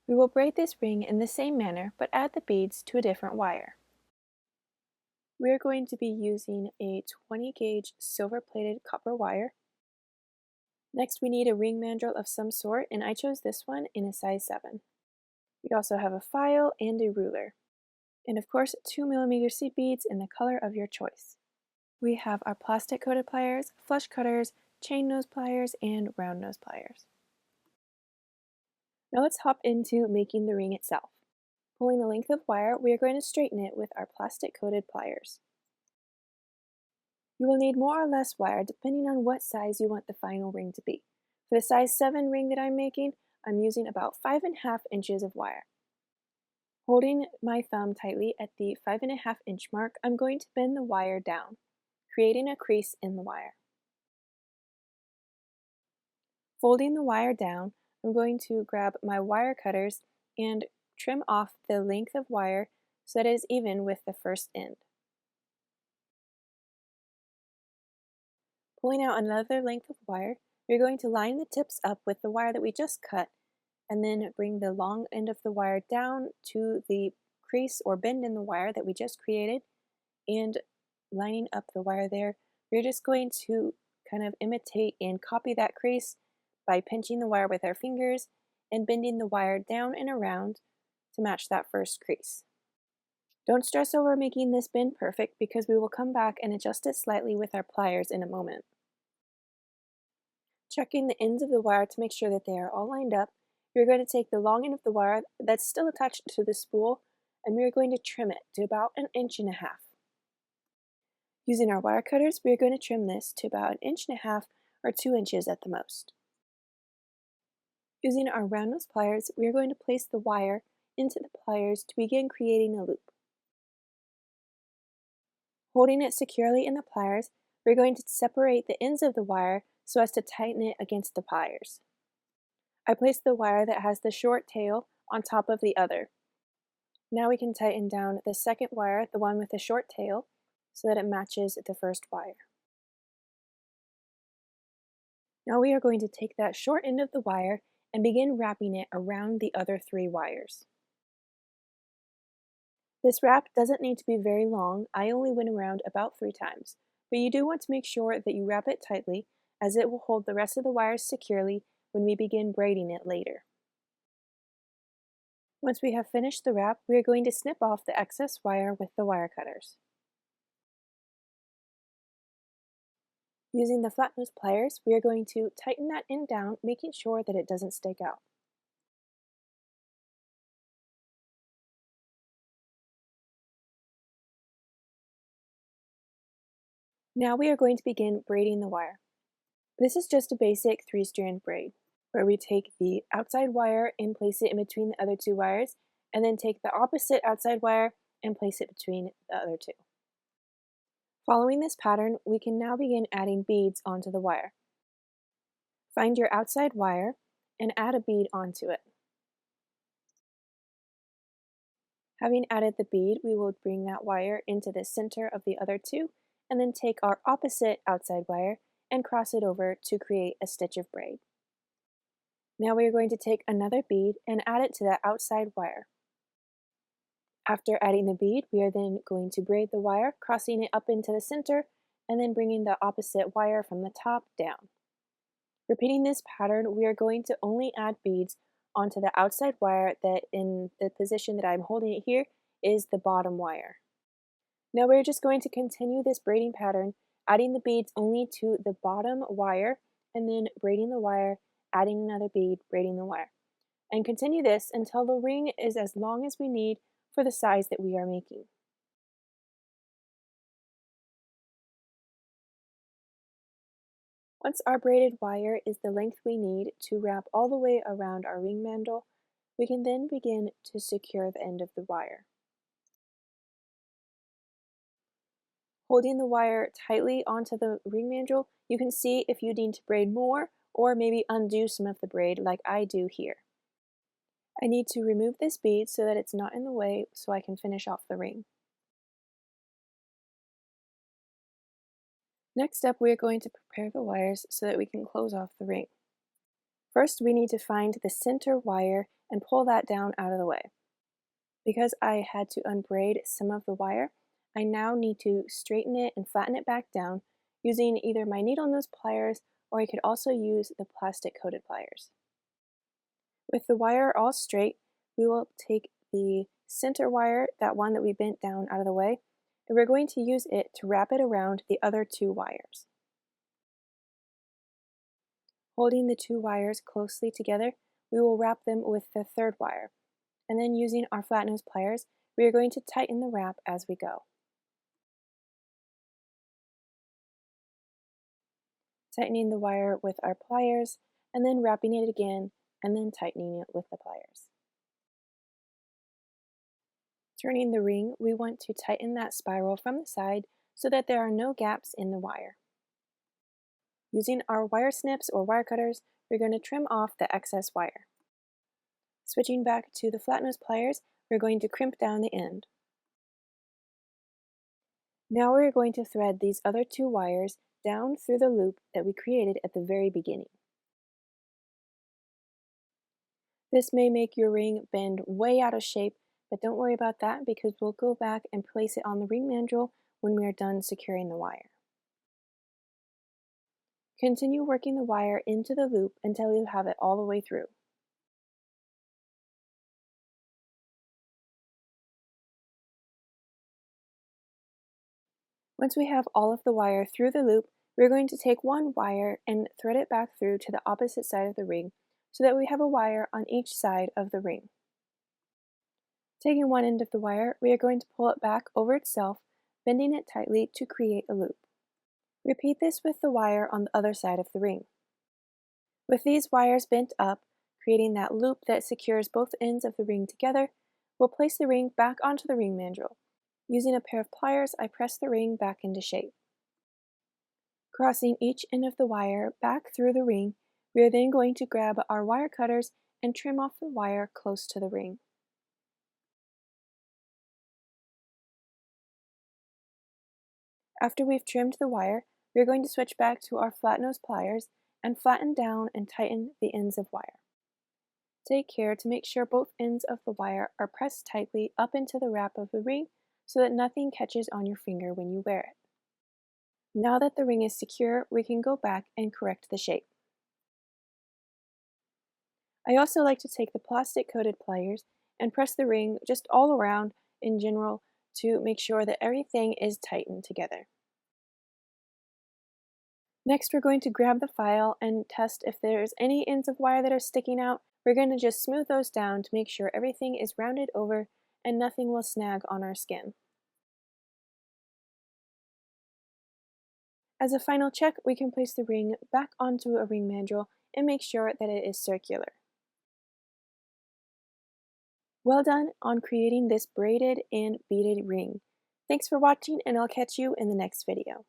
We will braid this ring in the same manner, but add the beads to a different wire. We are going to be using a 20 gauge silver plated copper wire. Next, we need a ring mandrel of some sort, and I chose this one in a size 7. We also have a file and a ruler. And of course, 2mm seed beads in the color of your choice. We have our plastic coated pliers, flush cutters, chain nose pliers, and round nose pliers. Now let's hop into making the ring itself. Pulling a length of wire, we are going to straighten it with our plastic coated pliers. You will need more or less wire depending on what size you want the final ring to be. For the size 7 ring that I'm making, I'm using about 5.5 inches of wire. Holding my thumb tightly at the 5.5 inch mark, I'm going to bend the wire down, creating a crease in the wire. Folding the wire down, I'm going to grab my wire cutters and trim off the length of wire so that it is even with the first end. Pulling out another length of wire, we're going to line the tips up with the wire that we just cut, and then bring the long end of the wire down to the crease or bend in the wire that we just created, and lining up the wire there, we're just going to kind of imitate and copy that crease by pinching the wire with our fingers and bending the wire down and around to match that first crease. Don't stress over making this bend perfect because we will come back and adjust it slightly with our pliers in a moment. Checking the ends of the wire to make sure that they are all lined up, we're going to take the long end of the wire that's still attached to the spool and we're going to trim it to about 1.5 inches. Using our wire cutters, we are going to trim this to about 1.5 inches or 2 inches at the most. Using our round nose pliers, we are going to place the wire into the pliers to begin creating a loop. Holding it securely in the pliers, we're going to separate the ends of the wire so as to tighten it against the pliers. I placed the wire that has the short tail on top of the other. Now we can tighten down the second wire, the one with the short tail, so that it matches the first wire. Now we are going to take that short end of the wire and begin wrapping it around the other 3 wires. This wrap doesn't need to be very long. I only went around about 3 times, but you do want to make sure that you wrap it tightly as it will hold the rest of the wires securely when we begin braiding it later. Once we have finished the wrap, we are going to snip off the excess wire with the wire cutters. Using the flat nose pliers, we are going to tighten that end down, making sure that it doesn't stake out. Now we are going to begin braiding the wire. This is just a basic 3-strand braid, where we take the outside wire and place it in between the other 2 wires, and then take the opposite outside wire and place it between the other 2. Following this pattern, we can now begin adding beads onto the wire. Find your outside wire and add a bead onto it. Having added the bead, we will bring that wire into the center of the other 2, and then take our opposite outside wire and cross it over to create a stitch of braid. Now we are going to take another bead and add it to that outside wire. After adding the bead, we are then going to braid the wire, crossing it up into the center, and then bringing the opposite wire from the top down. Repeating this pattern, we are going to only add beads onto the outside wire that in the position that I'm holding it here is the bottom wire. Now we're just going to continue this braiding pattern, adding the beads only to the bottom wire, and then braiding the wire, adding another bead, braiding the wire. And continue this until the ring is as long as we need for the size that we are making. Once our braided wire is the length we need to wrap all the way around our ring mandrel, we can then begin to secure the end of the wire. Holding the wire tightly onto the ring mandrel, you can see if you need to braid more or maybe undo some of the braid like I do here. I need to remove this bead so that it's not in the way so I can finish off the ring. Next up, we are going to prepare the wires so that we can close off the ring. First, we need to find the center wire and pull that down out of the way. Because I had to unbraid some of the wire, I now need to straighten it and flatten it back down using either my needle nose pliers, or I could also use the plastic coated pliers. With the wire all straight, we will take the center wire, that one that we bent down out of the way, and we're going to use it to wrap it around the other two wires. Holding the two wires closely together, we will wrap them with the third wire, and then using our flat nose pliers, we are going to tighten the wrap as we go. Tightening the wire with our pliers, and then wrapping it again, and then tightening it with the pliers. Turning the ring, we want to tighten that spiral from the side so that there are no gaps in the wire. Using our wire snips or wire cutters, we're going to trim off the excess wire. Switching back to the flat nose pliers, we're going to crimp down the end. Now we're going to thread these other two wires down through the loop that we created at the very beginning. This may make your ring bend way out of shape, but don't worry about that because we'll go back and place it on the ring mandrel when we are done securing the wire. Continue working the wire into the loop until you have it all the way through. Once we have all of the wire through the loop, we're going to take one wire and thread it back through to the opposite side of the ring so that we have a wire on each side of the ring. Taking one end of the wire, we are going to pull it back over itself, bending it tightly to create a loop. Repeat this with the wire on the other side of the ring. With these wires bent up, creating that loop that secures both ends of the ring together, we'll place the ring back onto the ring mandrel. Using a pair of pliers, I press the ring back into shape. Crossing each end of the wire back through the ring, we are then going to grab our wire cutters and trim off the wire close to the ring. After we've trimmed the wire, we are going to switch back to our flat nose pliers and flatten down and tighten the ends of wire. Take care to make sure both ends of the wire are pressed tightly up into the wrap of the ring so that nothing catches on your finger when you wear it. Now that the ring is secure, we can go back and correct the shape. I also like to take the plastic coated pliers and press the ring just all around in general to make sure that everything is tightened together. Next, we're going to grab the file and test if there's any ends of wire that are sticking out. We're going to just smooth those down to make sure everything is rounded over and nothing will snag on our skin. As a final check, we can place the ring back onto a ring mandrel and make sure that it is circular. Well done on creating this braided and beaded ring. Thanks for watching, and I'll catch you in the next video.